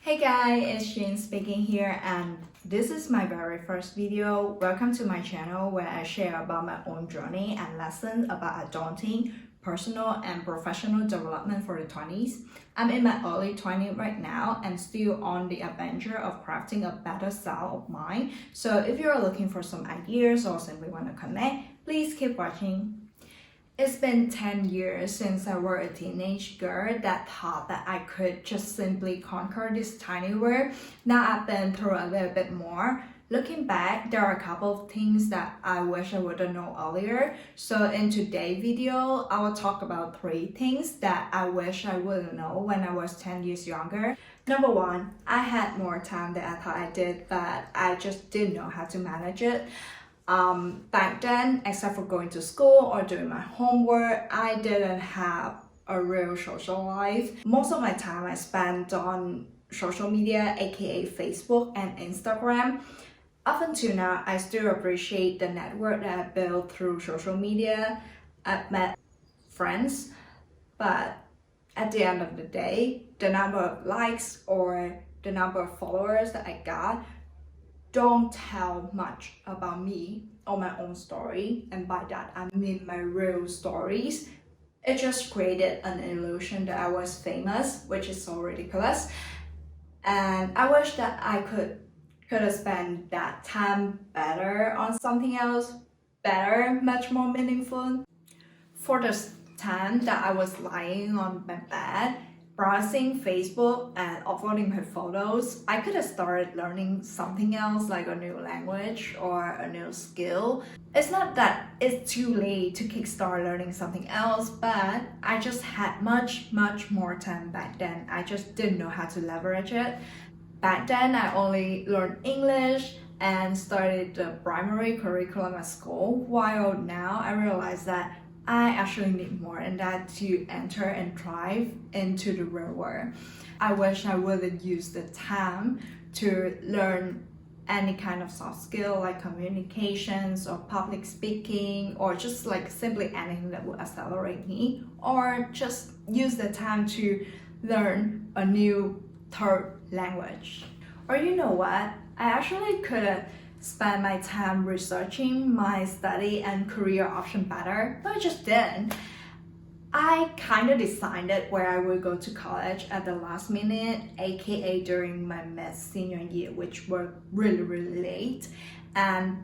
Hey guys, it's Shin speaking here, and this is my very first video. Welcome to my channel where I share about my own journey and lessons about adulting, personal and professional development for the 20s. I'm in my early 20s right now and still on the adventure of crafting a better style of mine. So if you're looking for some ideas or simply want to connect, please keep watching. It's been 10 years since I was a teenage girl that thought that I could just simply conquer this tiny world. Now I've been through a little bit more. Looking back, there are a couple of things that I wish I would have known earlier. So in today's video, I will talk about 3 things that I wish I would have known when I was 10 years younger. Number 1, I had more time than I thought I did, but I just didn't know how to manage it. Back then, except for going to school or doing my homework, I didn't have a real social life. Most of my time I spent on social media, aka Facebook and Instagram. Up until now, I still appreciate the network that I built through social media. I've met friends, but at the end of the day, the number of likes or the number of followers that I got don't tell much about me or my own story, and by that I mean my real stories. It just created an illusion that I was famous, which is so ridiculous, and I wish that I could have spent that time better on something else better, much more meaningful. For the time that I was lying on my bed browsing Facebook and uploading my photos, I could have started learning something else like a new language or a new skill. It's not that it's too late to kickstart learning something else, but I just had much more time back then. I just didn't know how to leverage it. Back then, I only learned English and started the primary curriculum at school, while now I realize that I actually need more than that to enter and thrive into the real world. I wish I would have used the time to learn any kind of soft skill like communications or public speaking, or just like simply anything that would accelerate me, or just use the time to learn a new third language. Or you know what? I actually could have spend my time researching my study and career option better, but I just didn't. I kind of decided where I would go to college at the last minute, aka during my mid-senior year, which were really late. And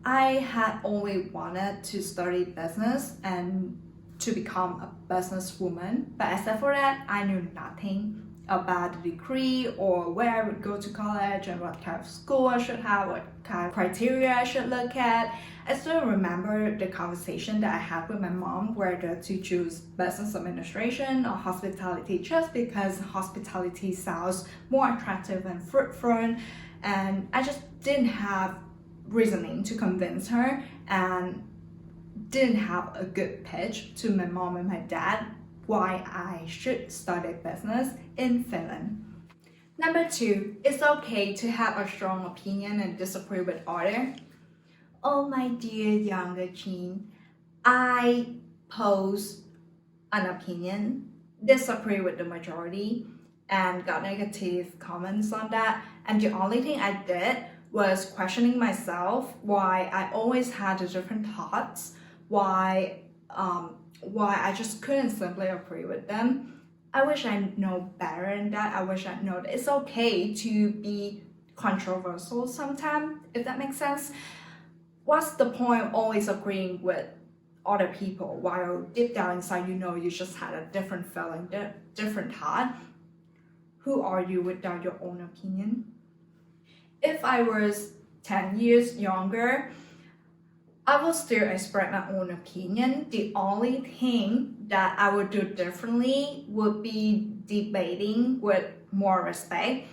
I had only wanted to study business and to become a businesswoman, but except for that, I knew nothing about the degree or where I would go to college and what kind of school I should have, what kind of criteria I should look at. I still remember the conversation that I had with my mom whether to choose business administration or hospitality, just because hospitality sounds more attractive and fruitful, and I just didn't have reasoning to convince her and didn't have a good pitch to my mom and my dad why I should study business in Finland. Number 2, it's okay to have a strong opinion and disagree with others. Oh my dear younger Jean, I pose an opinion, disagree with the majority, and got negative comments on that, and the only thing I did was questioning myself why I always had the different thoughts, why I just couldn't simply agree with them. I wish I know better than that. I wish I know that it's okay to be controversial sometimes, if that makes sense. What's the point of always agreeing with other people while deep down inside you know you just had a different feeling, different thought? Who are you without your own opinion? If I was 10 years younger, I will still express my own opinion. The only thing that I would do differently would be debating with more respect.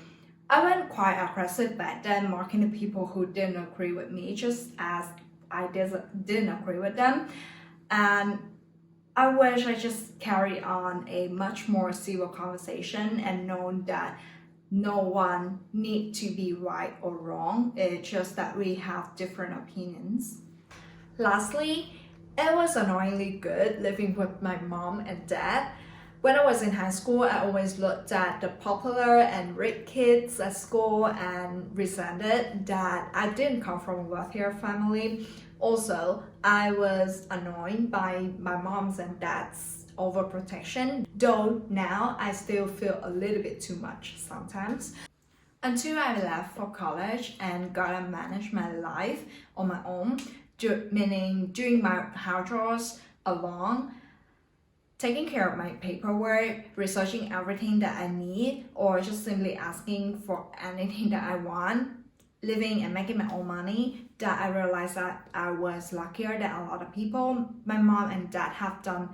I went quite aggressive back then, marking the people who didn't agree with me just as I didn't agree with them. And I wish I just carried on a much more civil conversation and known that no one need to be right or wrong. It's just that we have different opinions. Lastly, it was annoyingly good living with my mom and dad. When I was in high school, I always looked at the popular and rich kids at school and resented that I didn't come from a wealthier family. Also, I was annoyed by my mom's and dad's overprotection, though now I still feel a little bit too much sometimes. Until I left for college and got to manage my life on my own, meaning doing my house chores alone, taking care of my paperwork, researching everything that I need, or just simply asking for anything that I want, living and making my own money, that I realized that I was luckier than a lot of people. My mom and dad have done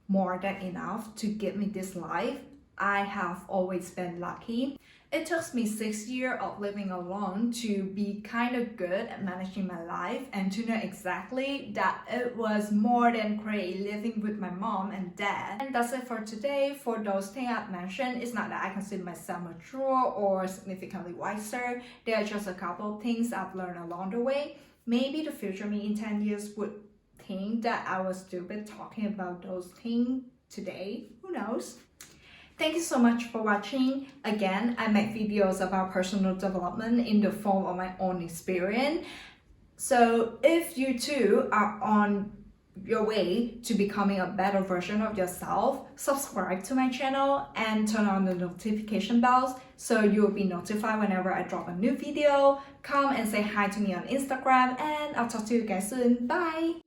more than enough to give me this life. I have always been lucky. It took me 6 years of living alone to be kind of good at managing my life and to know exactly that it was more than great living with my mom and dad. And that's it for today. For those things I've mentioned, it's not that I consider myself mature or significantly wiser. There are just a couple of things I've learned along the way. Maybe the future me in 10 years would think that I was stupid talking about those things today. Who knows? Thank you so much for watching. Again, I make videos about personal development in the form of my own experience. So if you too are on your way to becoming a better version of yourself, subscribe to my channel and turn on the notification bells so you'll be notified whenever I drop a new video. Come and say hi to me on Instagram and I'll talk to you guys soon. Bye!